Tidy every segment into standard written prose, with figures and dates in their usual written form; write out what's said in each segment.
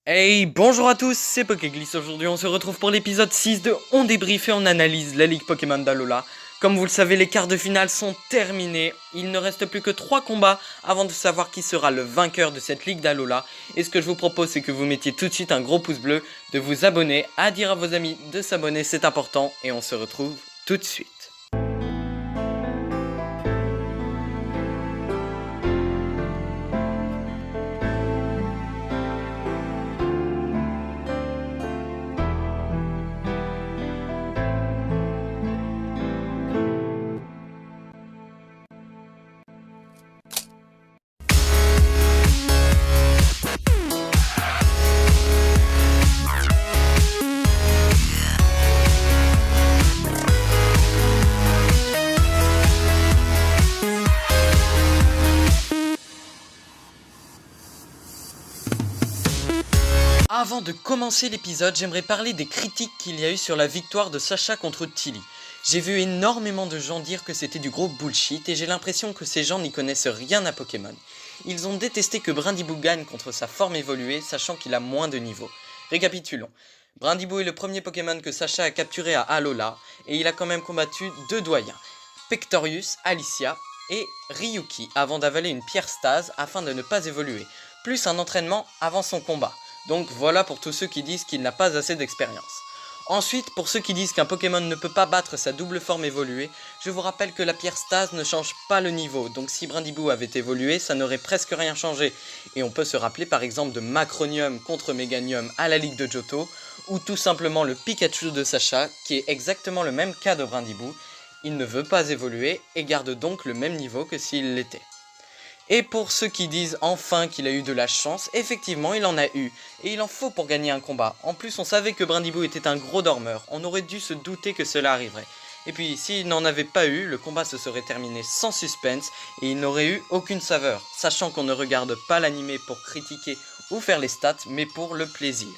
Hey, bonjour à tous, c'est Pokéglisse. Aujourd'hui, on se retrouve pour l'épisode 6 de On débrief et on analyse la Ligue Pokémon d'Alola. Comme vous le savez, les quarts de finale sont terminés. Il ne reste plus que 3 combats avant de savoir qui sera le vainqueur de cette Ligue d'Alola. Et ce que je vous propose, c'est que vous mettiez tout de suite un gros pouce bleu, de vous abonner, à dire à vos amis de s'abonner, c'est important. Et on se retrouve tout de suite. Avant de commencer l'épisode, j'aimerais parler des critiques qu'il y a eu sur la victoire de Sacha contre Tilly. J'ai vu énormément de gens dire que c'était du gros bullshit et j'ai l'impression que ces gens n'y connaissent rien à Pokémon. Ils ont détesté que Brindibou gagne contre sa forme évoluée, sachant qu'il a moins de niveau. Récapitulons. Brindibou est le premier Pokémon que Sacha a capturé à Alola et il a quand même combattu 2 doyens, Pectorius, Alicia et Ryuki, avant d'avaler une pierre stase afin de ne pas évoluer, plus un entraînement avant son combat. Donc voilà pour tous ceux qui disent qu'il n'a pas assez d'expérience. Ensuite, pour ceux qui disent qu'un Pokémon ne peut pas battre sa double forme évoluée, je vous rappelle que la pierre stase ne change pas le niveau, donc si Brindibou avait évolué, ça n'aurait presque rien changé. Et on peut se rappeler par exemple de Macronium contre Méganium à la Ligue de Johto, ou tout simplement le Pikachu de Sacha, qui est exactement le même cas de Brindibou. Il ne veut pas évoluer et garde donc le même niveau que s'il l'était. Et pour ceux qui disent enfin qu'il a eu de la chance, effectivement il en a eu, et il en faut pour gagner un combat. En plus on savait que Brindibou était un gros dormeur, on aurait dû se douter que cela arriverait. Et puis s'il n'en avait pas eu, le combat se serait terminé sans suspense, et il n'aurait eu aucune saveur, sachant qu'on ne regarde pas l'animé pour critiquer ou faire les stats, mais pour le plaisir.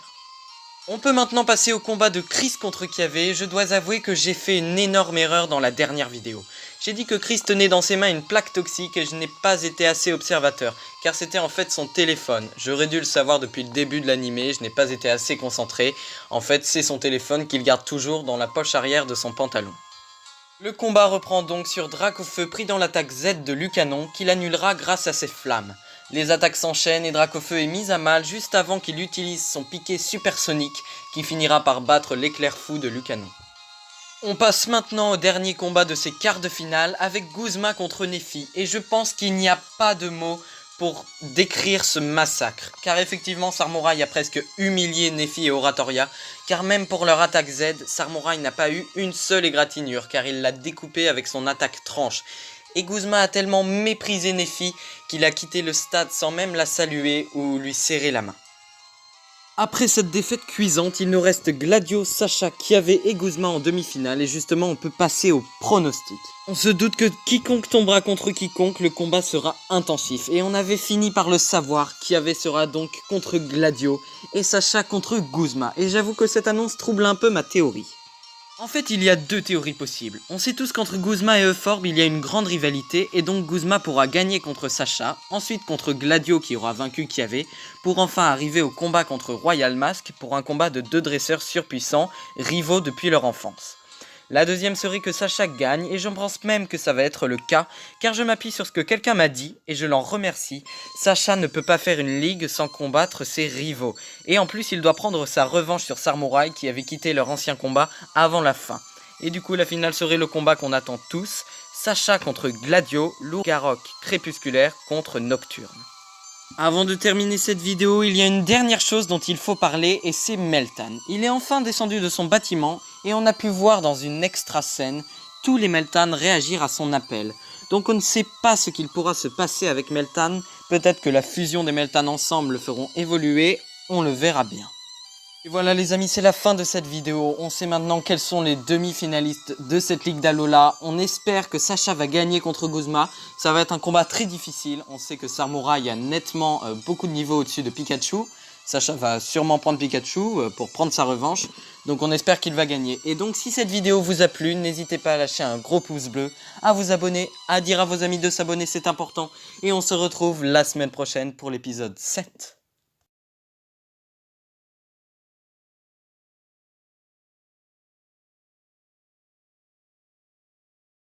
On peut maintenant passer au combat de Chris contre Kiawe. Je dois avouer que j'ai fait une énorme erreur dans la dernière vidéo. J'ai dit que Chris tenait dans ses mains une plaque toxique et je n'ai pas été assez observateur, car c'était en fait son téléphone. J'aurais dû le savoir depuis le début de l'animé, je n'ai pas été assez concentré. En fait, c'est son téléphone qu'il garde toujours dans la poche arrière de son pantalon. Le combat reprend donc sur Dracofeu pris dans l'attaque Z de Lucanon, qu'il annulera grâce à ses flammes. Les attaques s'enchaînent et Dracofeu est mis à mal juste avant qu'il utilise son piqué supersonique qui finira par battre l'éclair fou de Lucanon. On passe maintenant au dernier combat de ces quarts de finale avec Guzma contre Néphi et je pense qu'il n'y a pas de mots pour décrire ce massacre, car effectivement Sarmouraï a presque humilié Néphi et Oratoria, car même pour leur attaque Z, Sarmouraï n'a pas eu une seule égratignure, car il l'a découpé avec son attaque tranche. Et Guzma a tellement méprisé Néphi qu'il a quitté le stade sans même la saluer ou lui serrer la main. Après cette défaite cuisante, il nous reste Gladio, Sacha, Kiawe et Guzma en demi-finale et justement on peut passer au pronostic. On se doute que quiconque tombera contre quiconque, le combat sera intensif et on avait fini par le savoir, Kiawe sera donc contre Gladio et Sacha contre Guzma et j'avoue que cette annonce trouble un peu ma théorie. En fait, il y a 2 théories possibles. On sait tous qu'entre Guzma et Euphorbe, il y a une grande rivalité, et donc Guzma pourra gagner contre Sacha, ensuite contre Gladio qui aura vaincu Kiawe, pour enfin arriver au combat contre Royal Mask pour un combat de 2 dresseurs surpuissants, rivaux depuis leur enfance. La deuxième serait que Sacha gagne, et je pense même que ça va être le cas, car je m'appuie sur ce que quelqu'un m'a dit, et je l'en remercie. Sacha ne peut pas faire une ligue sans combattre ses rivaux, et en plus il doit prendre sa revanche sur Sarmouraï qui avait quitté leur ancien combat avant la fin. Et du coup la finale serait le combat qu'on attend tous, Sacha contre Gladio, Loup-Garok crépusculaire contre Nocturne. Avant de terminer cette vidéo, il y a une dernière chose dont il faut parler et c'est Meltan. Il est enfin descendu de son bâtiment et on a pu voir dans une extra scène tous les Meltan réagir à son appel. Donc on ne sait pas ce qu'il pourra se passer avec Meltan, peut-être que la fusion des Meltan ensemble le feront évoluer, on le verra bien. Et voilà les amis, c'est la fin de cette vidéo. On sait maintenant quels sont les demi-finalistes de cette Ligue d'Alola. On espère que Sacha va gagner contre Guzma. Ça va être un combat très difficile. On sait que Sarmouraï a nettement beaucoup de niveaux au-dessus de Pikachu. Sacha va sûrement prendre Pikachu pour prendre sa revanche. Donc on espère qu'il va gagner. Et donc si cette vidéo vous a plu, n'hésitez pas à lâcher un gros pouce bleu, à vous abonner, à dire à vos amis de s'abonner, c'est important. Et on se retrouve la semaine prochaine pour l'épisode 7.